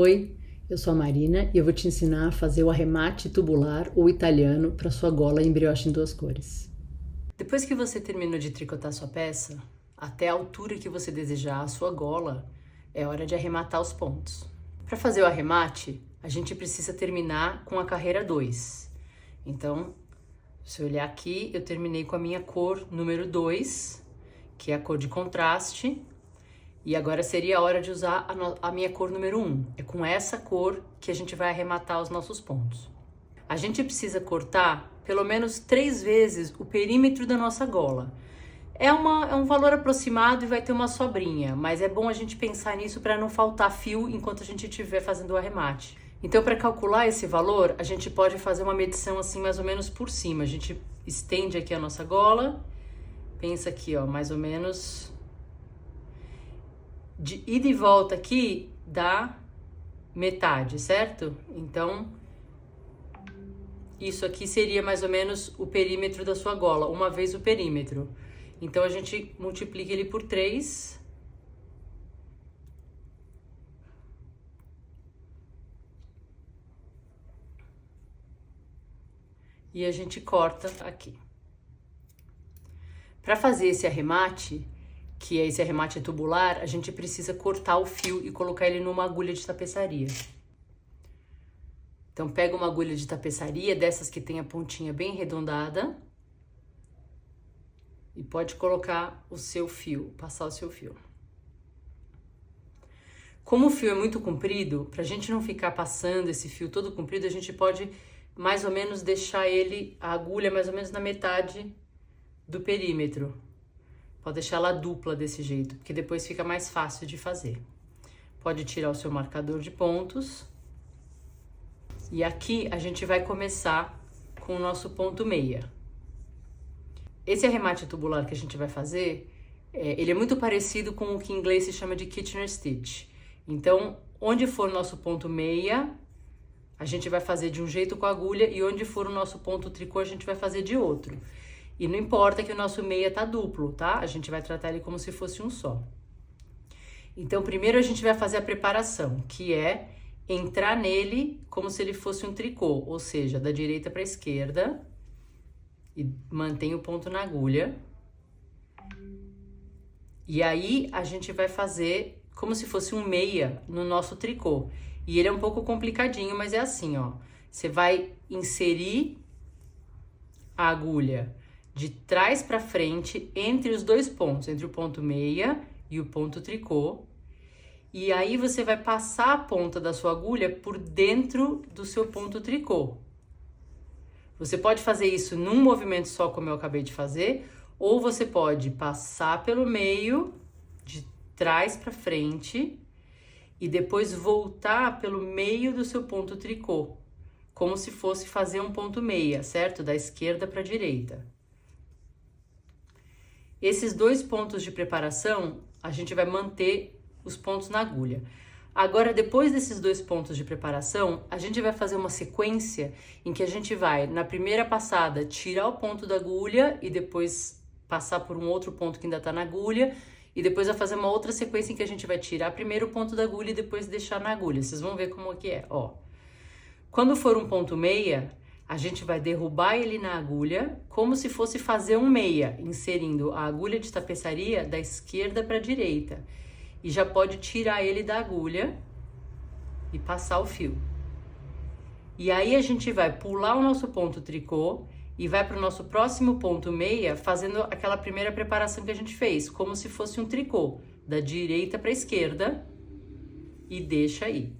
Oi, eu sou a Marina e eu vou te ensinar a fazer o arremate tubular ou italiano para sua gola em brioche em duas cores. Depois que você terminou de tricotar sua peça, até a altura que você desejar a sua gola, é hora de arrematar os pontos. Para fazer o arremate, a gente precisa terminar com a carreira 2. Então, se eu olhar aqui, eu terminei com a minha cor número 2, que é a cor de contraste. E agora seria a hora de usar a minha cor número 1. É com essa cor que a gente vai arrematar os nossos pontos. A gente precisa cortar pelo menos 3 vezes o perímetro da nossa gola. É um valor aproximado e vai ter uma sobrinha, mas é bom a gente pensar nisso para não faltar fio enquanto a gente estiver fazendo o arremate. Então, para calcular esse valor, a gente pode fazer uma medição assim mais ou menos por cima. A gente estende aqui a nossa gola, pensa aqui, ó, mais ou menos... De ida e volta aqui dá metade, certo? Então, isso aqui seria mais ou menos o perímetro da sua gola, uma vez o perímetro. Então, a gente multiplica ele por 3. E a gente corta aqui. Para fazer esse arremate, que é esse arremate tubular, a gente precisa cortar o fio e colocar ele numa agulha de tapeçaria. Então, pega uma agulha de tapeçaria, dessas que tem a pontinha bem arredondada, e pode colocar o seu fio, passar o seu fio. Como o fio é muito comprido, pra gente não ficar passando esse fio todo comprido, a gente pode mais ou menos deixar a agulha mais ou menos na metade do perímetro. Pode deixar ela dupla desse jeito, porque depois fica mais fácil de fazer. Pode tirar o seu marcador de pontos. E aqui a gente vai começar com o nosso ponto meia. Esse arremate tubular que a gente vai fazer, ele é muito parecido com o que em inglês se chama de Kitchener Stitch. Então, onde for o nosso ponto meia, a gente vai fazer de um jeito com a agulha, e onde for o nosso ponto tricô, a gente vai fazer de outro. E não importa que o nosso meia tá duplo, tá? A gente vai tratar ele como se fosse um só. Então, primeiro a gente vai fazer a preparação, que é entrar nele como se ele fosse um tricô, ou seja, da direita para a esquerda, e mantém o ponto na agulha. E aí a gente vai fazer como se fosse um meia no nosso tricô. E ele é um pouco complicadinho, mas é assim, ó. Você vai inserir a agulha de trás para frente entre os dois pontos, entre o ponto meia e o ponto tricô. E aí você vai passar a ponta da sua agulha por dentro do seu ponto tricô. Você pode fazer isso num movimento só, como eu acabei de fazer, ou você pode passar pelo meio, de trás para frente, e depois voltar pelo meio do seu ponto tricô, como se fosse fazer um ponto meia, certo? Da esquerda para a direita. Esses 2 pontos de preparação, a gente vai manter os pontos na agulha. Agora, depois desses 2 pontos de preparação, a gente vai fazer uma sequência em que a gente vai, na primeira passada, tirar o ponto da agulha e depois passar por um outro ponto que ainda tá na agulha, e depois vai fazer uma outra sequência em que a gente vai tirar primeiro o ponto da agulha e depois deixar na agulha. Vocês vão ver como que é, ó. Quando for um ponto meia, a gente vai derrubar ele na agulha, como se fosse fazer um meia, inserindo a agulha de tapeçaria da esquerda para a direita. E já pode tirar ele da agulha e passar o fio. E aí a gente vai pular o nosso ponto tricô e vai para o nosso próximo ponto meia, fazendo aquela primeira preparação que a gente fez, como se fosse um tricô, da direita para a esquerda, e deixa aí.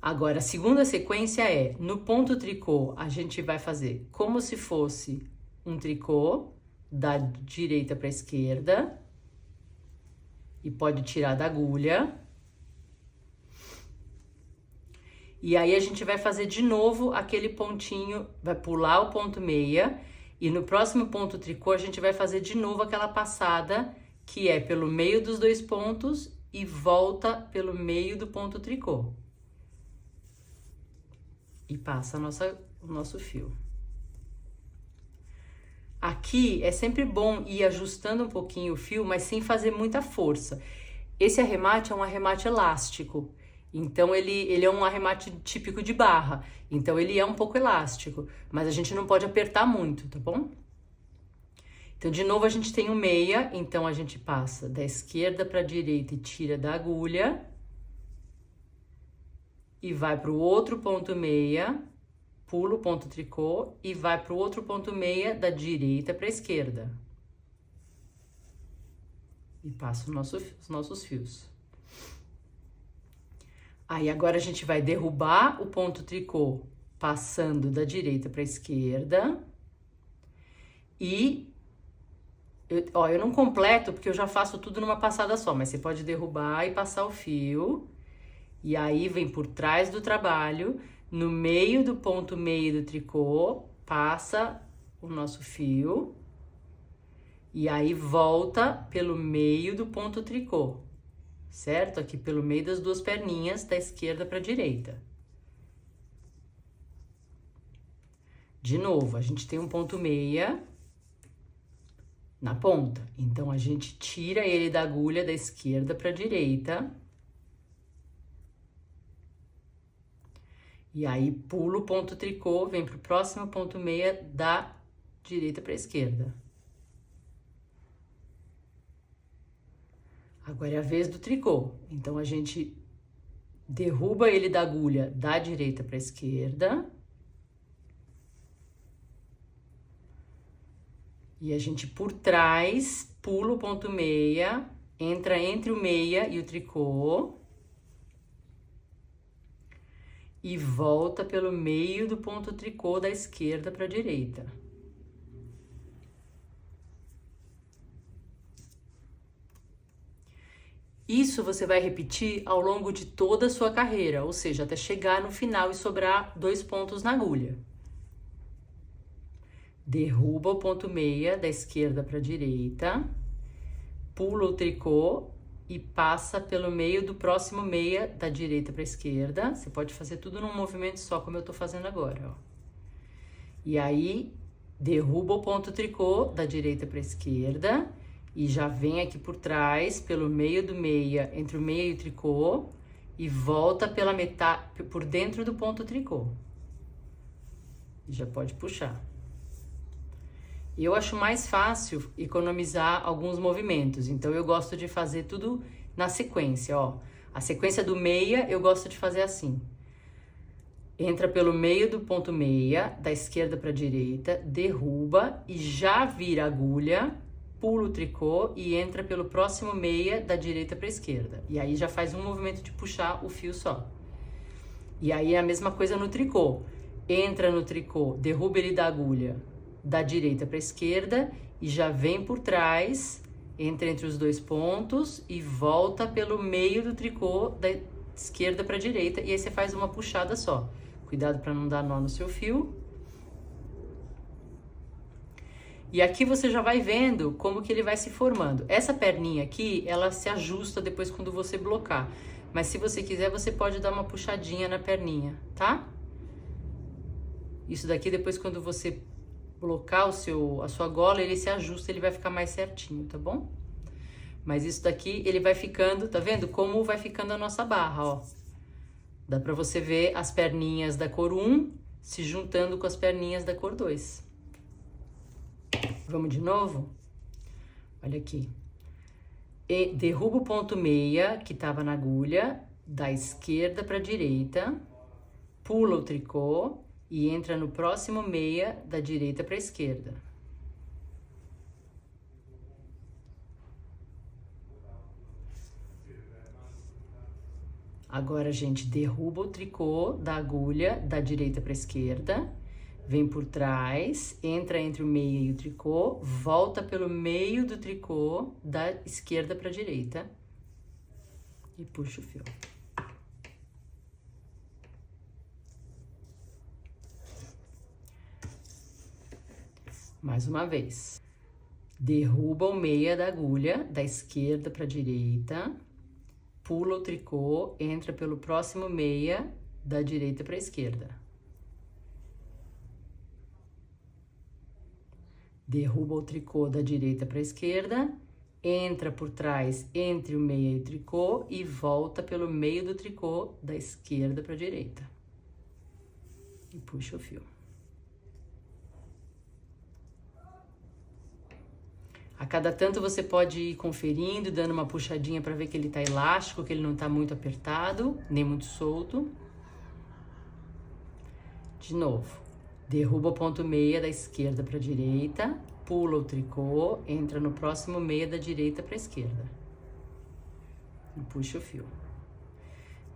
Agora, a segunda sequência é, no ponto tricô, a gente vai fazer como se fosse um tricô, da direita para a esquerda, e pode tirar da agulha. E aí a gente vai fazer de novo aquele pontinho, vai pular o ponto meia, e no próximo ponto tricô a gente vai fazer de novo aquela passada, que é pelo meio dos 2 pontos e volta pelo meio do ponto tricô. E passa o nosso fio. Aqui é sempre bom ir ajustando um pouquinho o fio, mas sem fazer muita força. Esse arremate é um arremate elástico, então ele é um arremate típico de barra, então ele é um pouco elástico, mas a gente não pode apertar muito, tá bom? Então, de novo, a gente tem o meia, então a gente passa da esquerda para a direita e tira da agulha, e vai para o outro ponto meia, pula o ponto tricô e vai para o outro ponto meia da direita para a esquerda. E passa os nossos fios. Aí agora a gente vai derrubar o ponto tricô passando da direita para a esquerda. E eu não completo porque eu já faço tudo numa passada só, mas você pode derrubar e passar o fio. E aí vem por trás do trabalho, no meio do ponto meio do tricô, passa o nosso fio. E aí volta pelo meio do ponto tricô, certo? Aqui pelo meio das duas perninhas, da esquerda para a direita. De novo, a gente tem um ponto meia na ponta. Então, a gente tira ele da agulha da esquerda para a direita. E aí, pula o ponto tricô, vem para o próximo ponto meia da direita para a esquerda. Agora é a vez do tricô. Então, a gente derruba ele da agulha da direita para a esquerda. E a gente, por trás, pula o ponto meia, entra entre o meia e o tricô. E volta pelo meio do ponto tricô da esquerda para a direita. Isso você vai repetir ao longo de toda a sua carreira, ou seja, até chegar no final e sobrar 2 pontos na agulha. Derruba o ponto meia da esquerda para a direita, pula o tricô e passa pelo meio do próximo meia da direita para a esquerda. Você pode fazer tudo num movimento só, como eu tô fazendo agora, ó. E aí, derruba o ponto tricô da direita para a esquerda e já vem aqui por trás, pelo meio do meia, entre o meia e o tricô, e volta pela metade, por dentro do ponto tricô. E já pode puxar. Eu acho mais fácil economizar alguns movimentos, então eu gosto de fazer tudo na sequência, ó. A sequência do meia eu gosto de fazer assim. Entra pelo meio do ponto meia, da esquerda para a direita, derruba e já vira a agulha, pula o tricô e entra pelo próximo meia da direita para a esquerda. E aí já faz um movimento de puxar o fio só. E aí é a mesma coisa no tricô. Entra no tricô, derruba ele da agulha da direita para a esquerda e já vem por trás, entra entre os 2 pontos e volta pelo meio do tricô da esquerda para a direita. E aí você faz uma puxada só. Cuidado para não dar nó no seu fio. E aqui você já vai vendo como que ele vai se formando. Essa perninha aqui, ela se ajusta depois quando você blocar. Mas se você quiser, você pode dar uma puxadinha na perninha, tá? Isso daqui, depois quando você blocar a sua gola, ele se ajusta, ele vai ficar mais certinho, tá bom? Mas isso daqui, ele vai ficando, tá vendo? Como vai ficando a nossa barra, ó. Dá pra você ver as perninhas da cor 1 se juntando com as perninhas da cor 2. Vamos de novo? Olha aqui. E derruba o ponto meia, que tava na agulha, da esquerda pra direita, pula o tricô e entra no próximo meia da direita para a esquerda. Agora a gente derruba o tricô da agulha da direita para a esquerda, vem por trás, entra entre o meia e o tricô, volta pelo meio do tricô da esquerda para a direita e puxa o fio. Mais uma vez. Derruba o meia da agulha, da esquerda para a direita, pula o tricô, entra pelo próximo meia, da direita para a esquerda. Derruba o tricô da direita para a esquerda entra por trás entre o meia e o tricô e volta pelo meio do tricô da esquerda para a direita. E puxa o fio. A cada tanto você pode ir conferindo, dando uma puxadinha para ver que ele tá elástico, que ele não tá muito apertado, nem muito solto. De novo, derruba o ponto meia da esquerda para a direita, pula o tricô, entra no próximo meia da direita para a esquerda. E puxa o fio.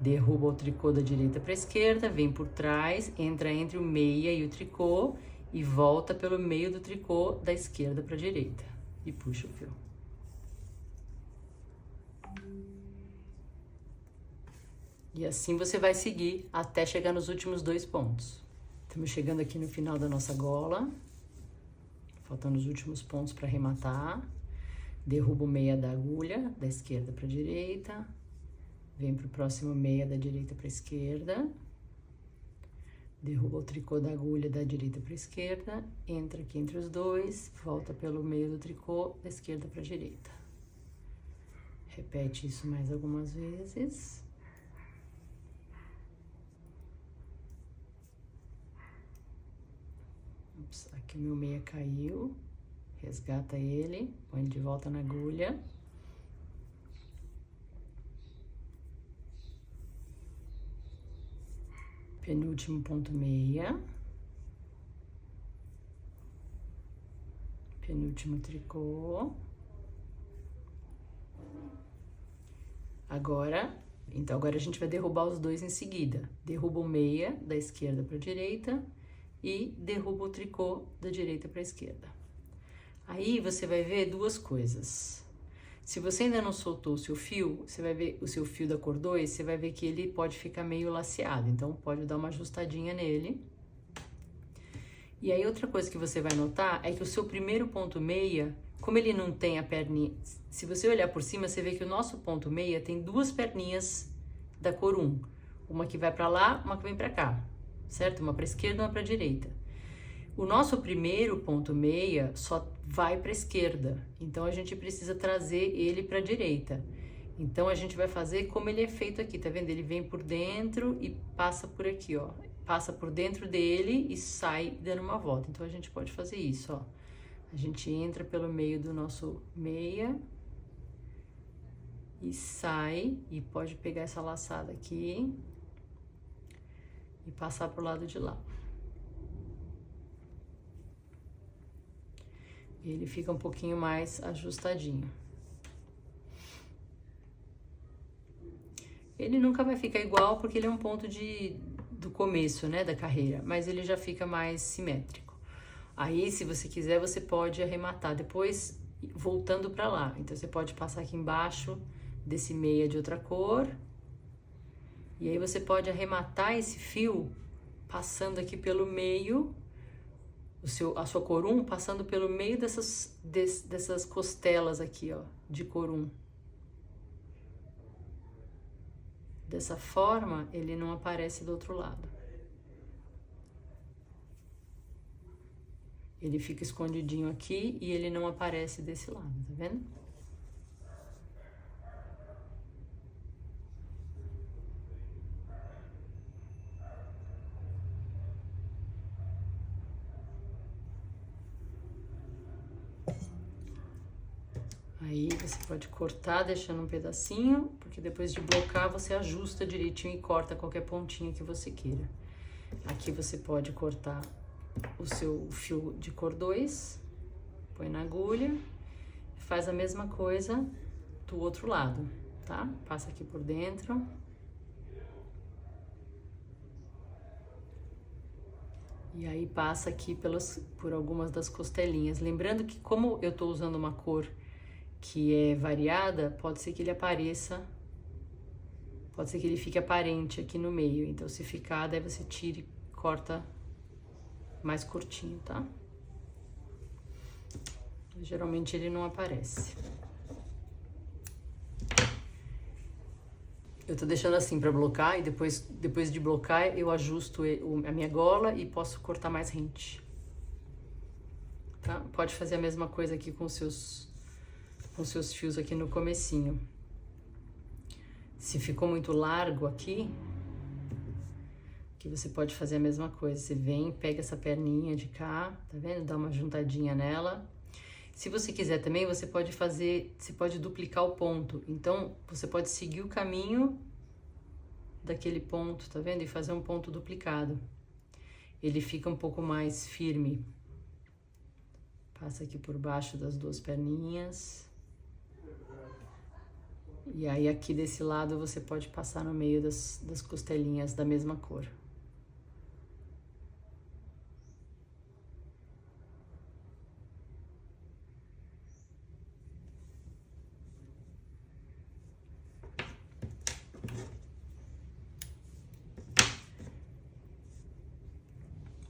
Derruba o tricô da direita para a esquerda, vem por trás, entra entre o meia e o tricô e volta pelo meio do tricô da esquerda para a direita. E puxa o fio. E assim você vai seguir até chegar nos últimos 2 pontos. Estamos chegando aqui no final da nossa gola. Faltando os últimos pontos para arrematar. Derruba o meia da agulha, da esquerda para a direita. Vem para o próximo meia da direita para a esquerda. Derruba o tricô da agulha da direita para a esquerda. Entra aqui entre os dois. Volta pelo meio do tricô da esquerda para a direita. Repete isso mais algumas vezes. Ups, aqui o meu meia caiu. Resgata ele. Põe de volta na agulha. Penúltimo ponto meia. Penúltimo tricô. Agora a gente vai derrubar os dois em seguida. Derruba o meia da esquerda para a direita e derruba o tricô da direita para a esquerda. Aí você vai ver 2 coisas. Se você ainda não soltou o seu fio, você vai ver o seu fio da cor 2, você vai ver que ele pode ficar meio laceado, então pode dar uma ajustadinha nele. E aí outra coisa que você vai notar é que o seu primeiro ponto meia, como ele não tem a perninha, se você olhar por cima, você vê que o nosso ponto meia tem 2 perninhas da cor 1, uma que vai para lá, uma que vem para cá, certo? Uma para a esquerda, uma para a direita. O nosso primeiro ponto meia só vai para a esquerda, então a gente precisa trazer ele para a direita. Então a gente vai fazer como ele é feito aqui, tá vendo? Ele vem por dentro e passa por aqui, ó. Passa por dentro dele e sai dando uma volta. Então a gente pode fazer isso, ó. A gente entra pelo meio do nosso meia e sai, e pode pegar essa laçada aqui e passar pro lado de lá. Ele fica um pouquinho mais ajustadinho. Ele nunca vai ficar igual porque ele é um ponto do começo, né, da carreira, mas ele já fica mais simétrico. Aí, se você quiser, você pode arrematar depois voltando para lá. Então, você pode passar aqui embaixo desse meia de outra cor. E aí você pode arrematar esse fio passando aqui pelo meio, a sua cor 1 passando pelo meio dessas costelas aqui, ó, de cor 1. Dessa forma, ele não aparece do outro lado. Ele fica escondidinho aqui e ele não aparece desse lado, tá vendo? Aí você pode cortar deixando um pedacinho, porque depois de blocar você ajusta direitinho e corta qualquer pontinha que você queira. Aqui você pode cortar o seu fio de cor 2, põe na agulha, faz a mesma coisa do outro lado, tá? Passa aqui por dentro. E aí passa aqui por algumas das costelinhas. Lembrando que como eu tô usando uma cor que é variada, pode ser que ele apareça, pode ser que ele fique aparente aqui no meio. Então, se ficar, daí você tira e corta mais curtinho, tá? Geralmente ele não aparece. Eu tô deixando assim pra blocar e depois de blocar eu ajusto a minha gola e posso cortar mais rente. Tá? Pode fazer a mesma coisa aqui com os seus com seus fios aqui no comecinho. Se ficou muito largo aqui, que você pode fazer a mesma coisa. Você vem, pega essa perninha de cá, tá vendo? Dá uma juntadinha nela. Se você quiser também, você pode duplicar o ponto. Então, você pode seguir o caminho daquele ponto, tá vendo? E fazer um ponto duplicado. Ele fica um pouco mais firme. Passa aqui por baixo das duas perninhas. E aí aqui desse lado você pode passar no meio das costelinhas da mesma cor.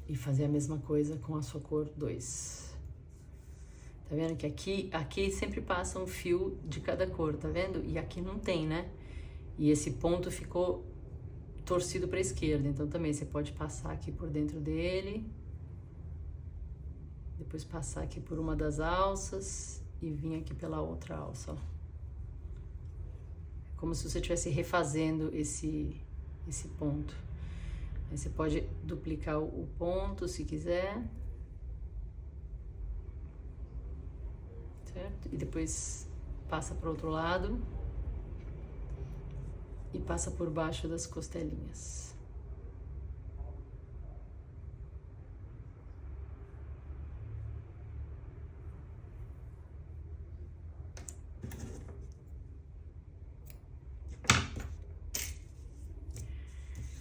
E fazer a mesma coisa com a sua cor 2. Tá vendo que aqui sempre passa um fio de cada cor, tá vendo? E aqui não tem, né? E esse ponto ficou torcido para a esquerda, então também você pode passar aqui por dentro dele, depois passar aqui por uma das alças e vir aqui pela outra alça, ó. Como se você estivesse refazendo esse ponto. Aí você pode duplicar o ponto se quiser. Certo? E depois passa para o outro lado e passa por baixo das costelinhas.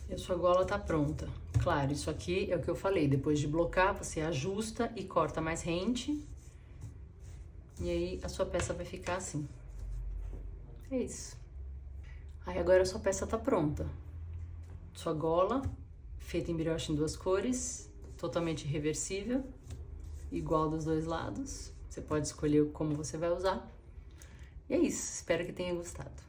E a sua gola tá pronta. Claro, isso aqui é o que eu falei, depois de blocar, você ajusta e corta mais rente. E aí a sua peça vai ficar assim. É isso. Aí agora a sua peça tá pronta. Sua gola, feita em brioche em 2 cores, totalmente reversível, igual dos 2 lados. Você pode escolher como você vai usar. E é isso, espero que tenha gostado.